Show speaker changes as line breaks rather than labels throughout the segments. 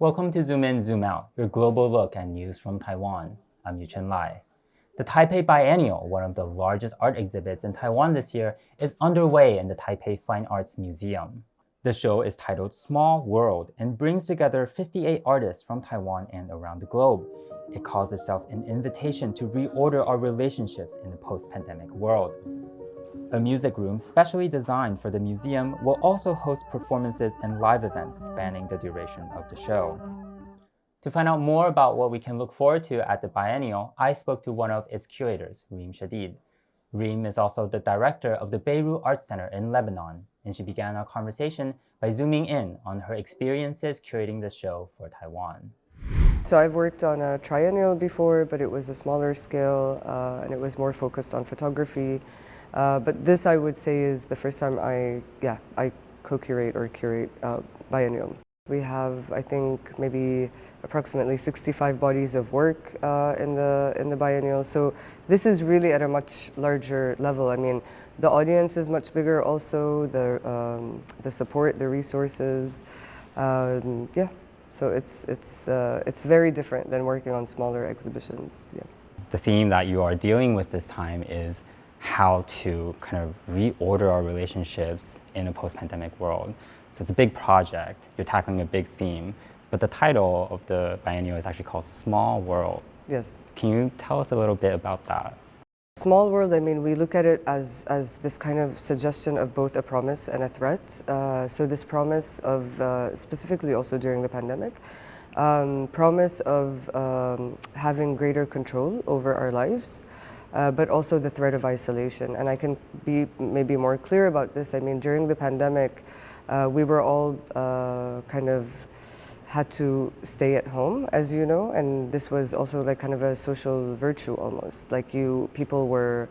Welcome to Zoom In, Zoom Out, your global look at news from Taiwan. I'm Yu-Chen Lai. The Taipei Biennial, one of the largest art exhibits in Taiwan this year, is underway in the Taipei Fine Arts Museum. The show is titled Small World and brings together 58 artists from Taiwan and around the globe. It calls itself an invitation to reorder our relationships in the post-pandemic world. A music room specially designed for the museum will also host performances and live events spanning the duration of the show. To find out more about what we can look forward to at the biennial, I spoke to one of its curators, Reem Shadid. Reem is also the director of the Beirut Art Center in Lebanon, and she began our conversation by zooming in on her experiences curating the show for Taiwan.
So I've worked on a triennial before, but it was a smaller scale and it was more focused on photography. But this, I would say, is the first time I co-curate or curate biennial. We have, I think, maybe approximately 65 bodies of work in the biennial. So this is really at a much larger level. I mean, the audience is much bigger. Also, the support, the resources, So it's very different than working on smaller exhibitions. Yeah.
The theme that you are dealing with this time is how to kind of reorder our relationships in a post-pandemic world. So it's a big project, you're tackling a big theme, but the title of the biennial is actually called Small World.
Yes.
Can you tell us a little bit about that?
Small world, I mean, we look at it as this kind of suggestion of both a promise and a threat. So this promise of, specifically also during the pandemic, promise of having greater control over our lives, but also the threat of isolation. And I can be maybe more clear about this. I mean, during the pandemic, we were all kind of had to stay at home, as you know, and this was also like kind of a social virtue almost. Like people were,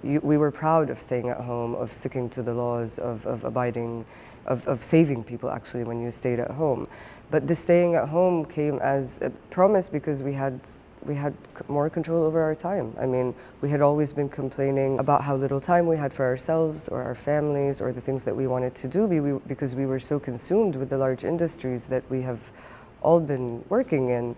we were proud of staying at home, of sticking to the laws, of abiding, of saving people actually when you stayed at home. But the staying at home came as a promise because we had more control over our time. I mean, we had always been complaining about how little time we had for ourselves or our families or the things that we wanted to do because we were so consumed with the large industries that we have all been working in.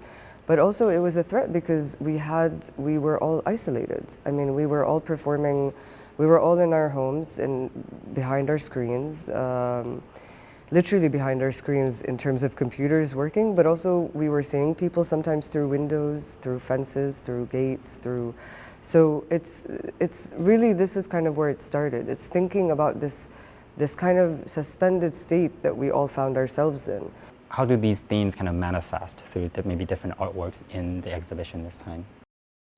But also it was a threat because we were all isolated. I mean, we were all performing, we were all in our homes and behind our screens, literally behind our screens in terms of computers working, but also we were seeing people sometimes through windows, through fences, through gates, so it's really, this is kind of where it started. It's thinking about this kind of suspended state that we all found ourselves in.
How do these themes kind of manifest through maybe different artworks in the exhibition this time?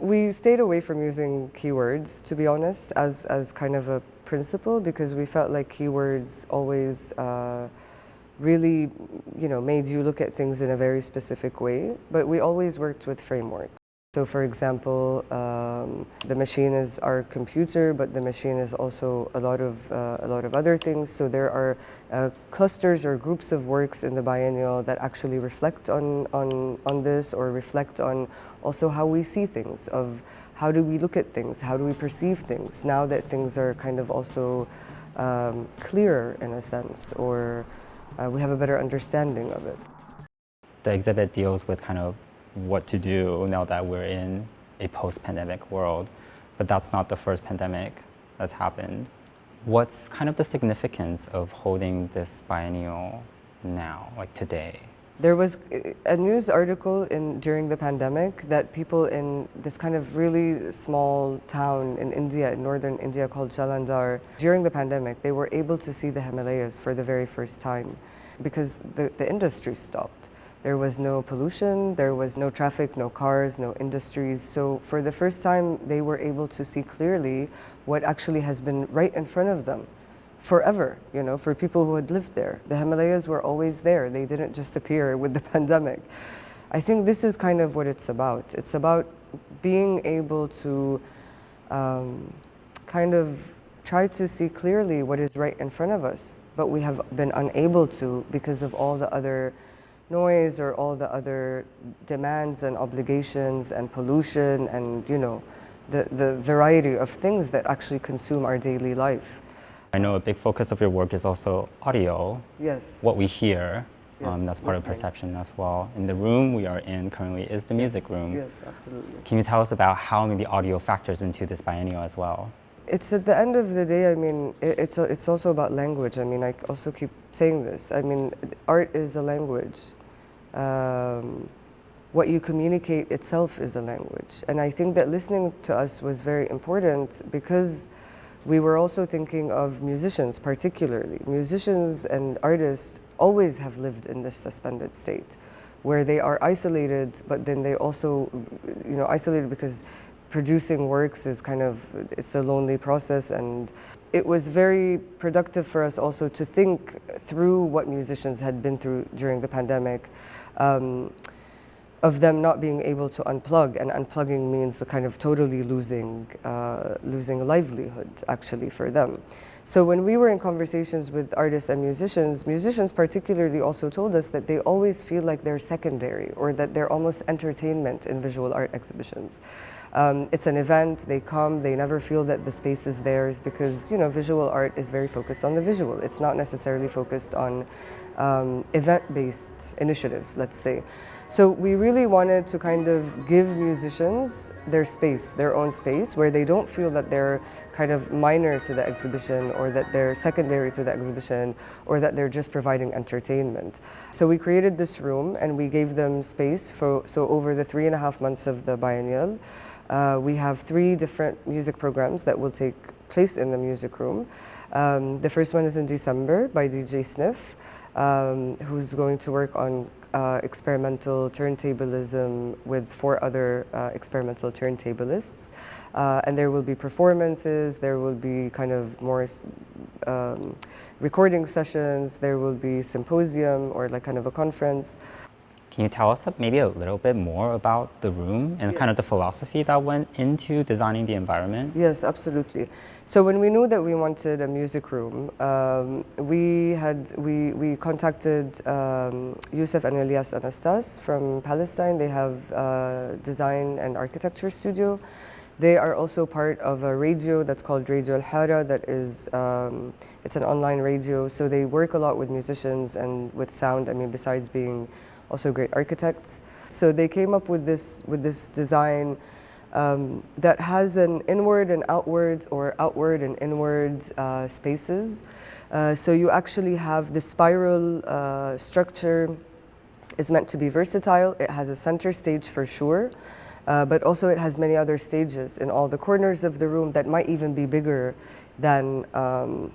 We stayed away from using keywords, to be honest, as kind of a principle, because we felt like keywords always really, made you look at things in a very specific way. But we always worked with framework. So, for example, the machine is our computer, but the machine is also a lot of other things. So there are clusters or groups of works in the biennial that actually reflect on this, or reflect on also how we see things, of how do we look at things, how do we perceive things now that things are kind of also clearer in a sense, or we have a better understanding of it.
The exhibit deals with kind of what to do now that we're in a post-pandemic world, but that's not the first pandemic that's happened. What's kind of the significance of holding this biennial now, like today?
There was a news article during the pandemic that people in this kind of really small town in India, in northern India, called Jalandhar, during the pandemic, they were able to see the Himalayas for the very first time because the industry stopped. There was no pollution, there was no traffic, no cars, no industries. So for the first time, they were able to see clearly what actually has been right in front of them forever, for people who had lived there. The Himalayas were always there. They didn't just appear with the pandemic. I think this is kind of what it's about. It's about being able to kind of try to see clearly what is right in front of us, but we have been unable to because of all the other noise or all the other demands and obligations and pollution and, the variety of things that actually consume our daily life.
I know a big focus of your work is also audio.
Yes.
What we hear.
Yes,
That's part of
listening.
perception as well. In the room we are in currently is the music
Yes,
room.
yes, absolutely.
Can you tell us about how maybe audio factors into this biennial as well?
It's at the end of the day, I mean, it's also about language. I mean, I also keep saying this. I mean, art is a language. What you communicate itself is a language. And I think that listening to us was very important because we were also thinking of musicians, particularly. Musicians and artists always have lived in this suspended state where they are isolated, but then they also, isolated because producing works is kind of, it's a lonely process. And it was very productive for us also to think through what musicians had been through during the pandemic. Of them not being able to unplug, and unplugging means the kind of totally losing a livelihood actually for them. So when we were in conversations with artists and musicians particularly also told us that they always feel like they're secondary or that they're almost entertainment in visual art exhibitions. It's an event, they come, they never feel that the space is theirs because, visual art is very focused on the visual. It's not necessarily focused on event-based initiatives, let's say. So we really wanted to kind of give musicians their space, their own space, where they don't feel that they're kind of minor to the exhibition or that they're secondary to the exhibition or that they're just providing entertainment. So we created this room and we gave them space so over the 3.5 months of the biennial, we have 3 different music programs that will take place in the music room. The first one is in December by DJ Sniff, who's going to work on experimental turntablism with 4 other experimental turntablists. And there will be performances, there will be kind of more recording sessions, there will be symposium or like kind of a conference.
Can you tell us maybe a little bit more about the room and kind of the philosophy that went into designing the environment?
Yes, absolutely. So when we knew that we wanted a music room, we contacted Youssef and Elias Anastas from Palestine. They have a design and architecture studio. They are also part of a radio that's called Radio Al Hara. That is, it's an online radio. So they work a lot with musicians and with sound. I mean, besides being also great architects. So they came up with this design that has an inward and outward or outward and inward spaces. So you actually have the spiral structure is meant to be versatile. It has a center stage for sure, but also it has many other stages in all the corners of the room that might even be bigger than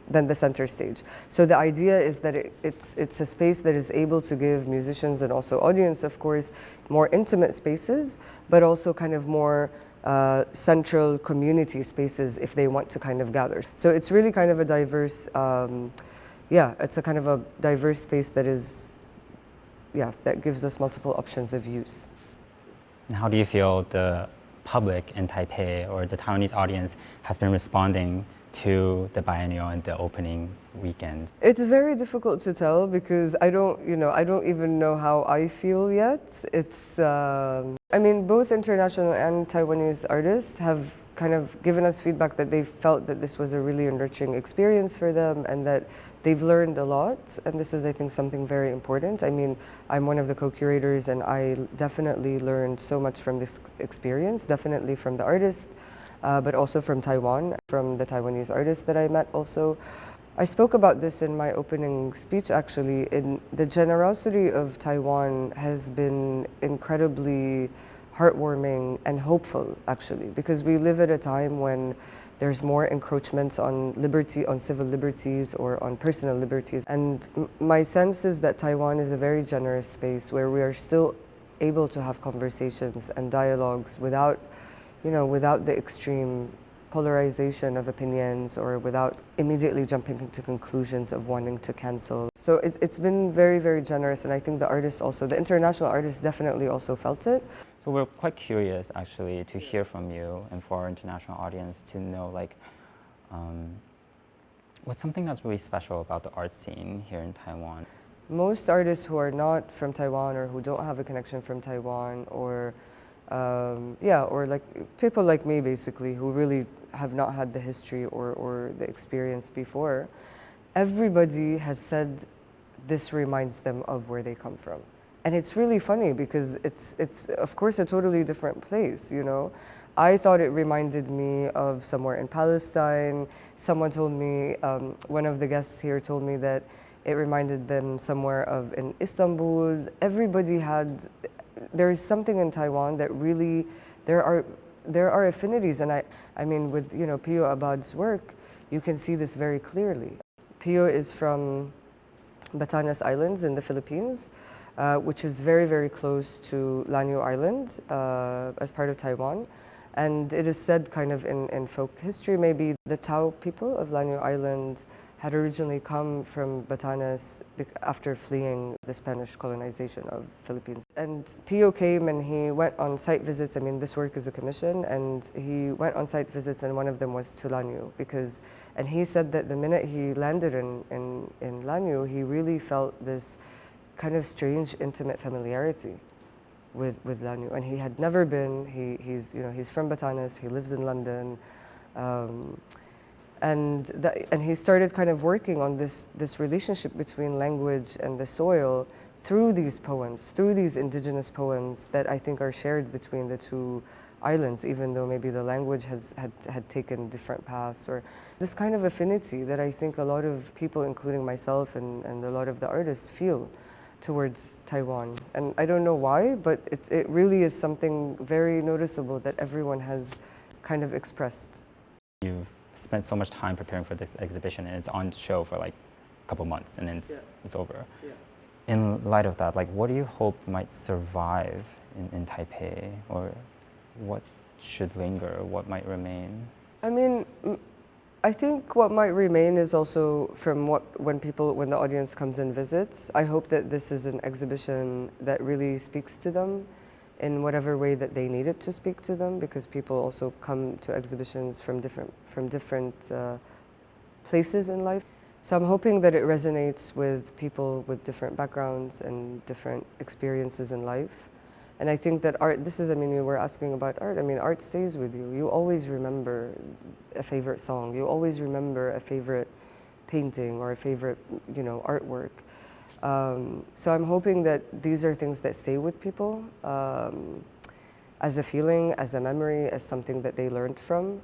the center stage. So the idea is that it's a space that is able to give musicians and also audience, of course, more intimate spaces, but also kind of more central community spaces if they want to kind of gather. So it's really kind of a diverse, it's a kind of a diverse space that is, that gives us multiple options of use.
And how do you feel the public in Taipei or the Taiwanese audience has been responding to the biennial and the opening weekend?
It's very difficult to tell because I don't even know how I feel yet. It's, I mean, both international and Taiwanese artists have kind of given us feedback that they felt that this was a really enriching experience for them and that they've learned a lot. And this is, I think, something very important. I mean, I'm one of the co-curators and I definitely learned so much from this experience, definitely from the artists, but also from Taiwan, from the Taiwanese artists that I met also. I spoke about this in my opening speech actually. The generosity of Taiwan has been incredibly heartwarming and hopeful actually, because we live at a time when there's more encroachments on liberty, on civil liberties or on personal liberties. And my sense is that Taiwan is a very generous space where we are still able to have conversations and dialogues without the extreme polarization of opinions or without immediately jumping into conclusions of wanting to cancel. So it's been very, very generous, and I think the artists also, the international artists definitely also felt it.
So we're quite curious actually to hear from you and for our international audience to know like what's something that's really special about the art scene here in Taiwan?
Most artists who are not from Taiwan or who don't have a connection from Taiwan or or like people like me basically who really have not had the history or the experience before, everybody has said this reminds them of where they come from. And it's really funny because it's of course a totally different place, you know. I thought it reminded me of somewhere in Palestine. Someone told me, one of the guests here told me that it reminded them somewhere of in Istanbul. Everybody had, there is something in Taiwan that really, there are affinities. And I mean, with, you know, Pio Abad's work, you can see this very clearly. Pio is from Batanes Islands in the Philippines, which is very, very close to Lanyo Island as part of Taiwan. And it is said kind of in folk history, maybe the Tao people of Lanyo Island had originally come from Batanes after fleeing the Spanish colonization of Philippines. And Pio came and he went on site visits. I mean, this work is a commission, and he went on site visits, and one of them was to Lanyo and he said that the minute he landed in Lanyo, he really felt this kind of strange, intimate familiarity with Lanyo, and he had never been. He's from Batanes. He lives in London, and he started kind of working on this relationship between language and the soil through these poems, through these indigenous poems that I think are shared between the two islands, even though maybe the language had taken different paths, or this kind of affinity that I think a lot of people, including myself and a lot of the artists, feel towards Taiwan. And I don't know why, but it really is something very noticeable that everyone has kind of expressed.
You've spent so much time preparing for this exhibition, and it's on show for like a couple months, and then it's over. Yeah. In light of that, like, what do you hope might survive in Taipei, or what should linger, what might remain?
I mean, I think what might remain is also from when the audience comes and visits. I hope that this is an exhibition that really speaks to them in whatever way that they need it to speak to them, because people also come to exhibitions from different places in life. So I'm hoping that it resonates with people with different backgrounds and different experiences in life. And I think that art, I mean, you were asking about art. I mean, art stays with you. You always remember a favorite song. You always remember a favorite painting or a favorite, you know, artwork. So I'm hoping that these are things that stay with people as a feeling, as a memory, as something that they learned from.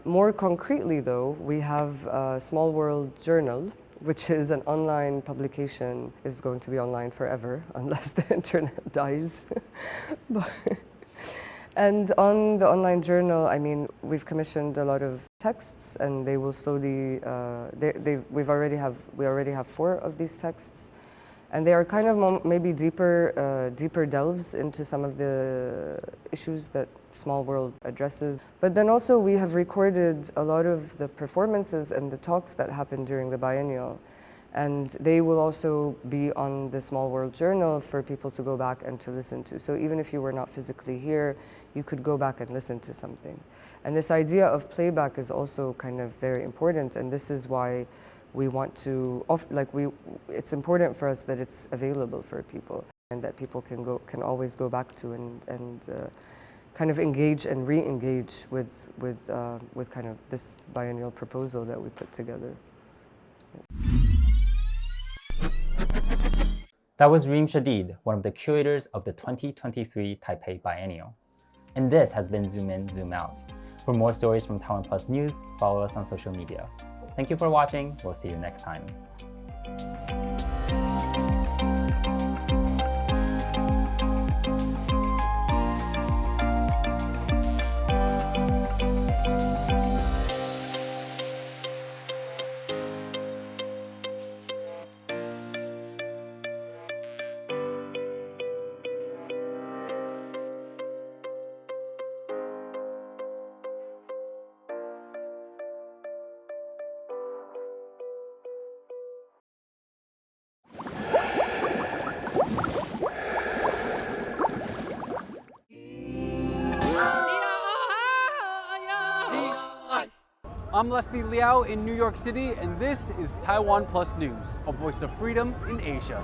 More concretely, though, we have Small World Journal, which is an online publication. Is going to be online forever unless the internet dies. And on the online journal, I mean, we've commissioned a lot of texts, and they will slowly. We already have 4 of these texts, and they are kind of maybe deeper delves into some of the issues that Small World addresses. But then also we have recorded a lot of the performances and the talks that happened during the biennial. And they will also be on the Small World Journal for people to go back and to listen to. So even if you were not physically here, you could go back and listen to something. And this idea of playback is also kind of very important, and this is why we want to, it's important for us that it's available for people, and that people can always go back to and kind of engage and re-engage with kind of this biennial proposal that we put together.
That was Reem Shadid, one of the curators of the 2023 Taipei Biennial. And this has been Zoom In, Zoom Out. For more stories from TaiwanPlus News, follow us on social media. Thank you for watching. We'll see you next time.
I'm Leslie Liao in New York City, and this is TaiwanPlus News, a voice of freedom in Asia.